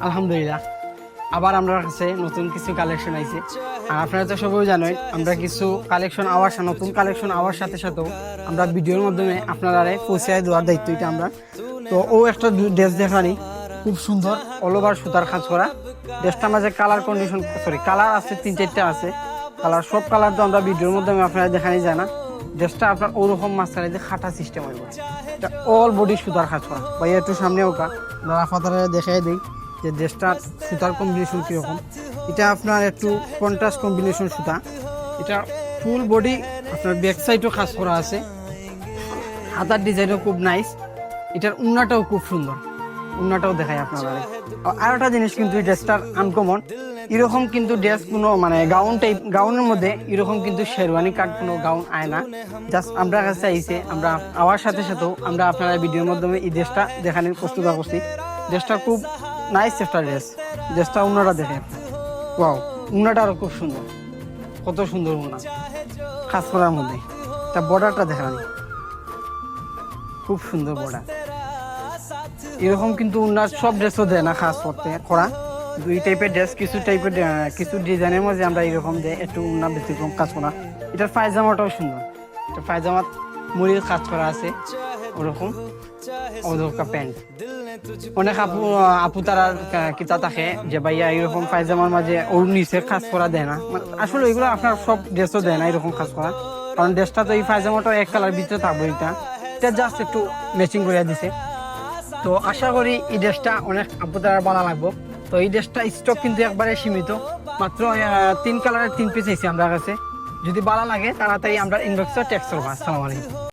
আলহামদুলিল্লাহ আবার আমরা কাছে নতুন কিছু কালেকশন আইছে। আর আপনারা তো সবাই জানেন আমরা কিছু কালেকশন নতুন কালেকশন আওয়ার সাথে সাথেও আমরা ভিডিওর মাধ্যমে আপনারা পৌঁছে দেওয়ার দায়িত্ব এটা আমরা। তো ও একটা ড্রেস দেখানি খুব সুন্দর অল ওভার সুতার কাজ করা ড্রেসটার মাঝে কালার আছে 3-4টা আছে কালার, সব কালার তো আমরা ভিডিওর মাধ্যমে আপনারা দেখানি যায় না। ড্রেসটা আপনার ওরকম মাঝখানে যে খাটা সিস্টেম হইব, এটা অল বডি সুতার কাজ করা। ভাইয়া একটু সামনে ওকা রাফাতারা দেখাই দিই যে ড্রেসটার সুতার কম্বিনেশন কীরকম। এটা আপনার একটু কন্ট্রাস্ট কম্বিনেশন সুতা, এটা ফুল বডি আপনার ব্যাক সাইডও কাজ করা আছে, হাতার ডিজাইনও খুব নাইস, এটার উন্নাটাও খুব সুন্দর, উন্নাটাও দেখায় আপনারা। আর একটা জিনিস কিন্তু এই ড্রেসটার আনকমন, এরকম কিন্তু ড্রেস কোনো মানে গাউনের মধ্যে এরকম কিন্তু শেরওয়ানি কাট কোনো গাউন আয় না। জাস্ট আমরা কাছে আইসে আমরা আওয়ার সাথে সাথেও আমরা আপনারা ভিডিওর মাধ্যমে এই ড্রেসটা দেখানোর প্রস্তুত করছি। ড্রেসটা খুব নাইস একটা ড্রেস, ড্রেসটা উন্নাটা দেখে ওয়াও, উন্নাটা আরও খুব সুন্দর, কত সুন্দর উন্না খাস করার মধ্যে। তা বর্ডারটা দেখানি খুব সুন্দর বর্ডার, এরকম কিন্তু উন্নার সব ড্রেসও দেয় না খাস করতে করা। দুই টাইপের ড্রেস কিছু ডিজাইনের মধ্যে আমরা এরকম দেয় একটু উন্না ব্যতিক্রম কাজ করা। এটার পায়জামাটাও সুন্দর, এটা পায়জামাত মুড়ির কাজ করা আছে ওরকম ওদরকা প্যান্ট। অনেক আপু তারা কিতা থাকে যে ভাইয়া এরকম পায়জামার মাঝে ওর নিচে কাজ করা দেয় না, আসলে এগুলো আপনার সব ড্রেসও দেয় না এরকম কাজ করা, কারণ ড্রেসটা তো এই পায়জামাটা এক কালার ভিতরে থাকবে, এটা জাস্ট একটু ম্যাচিং করে দিছে। তো আশা করি এই ড্রেসটা অনেক আপু তারা ভালো লাগবো। তো এই ড্রেসটা স্টক কিন্তু একবারে সীমিত, মাত্র 3 কালারের 3 পিস এসেছি আমরা কাছে। যদি ভালো লাগে তাড়াতাড়ি আমরা ইনবক্সে টেক্সট করবো। আসসালামু আলাইকুম।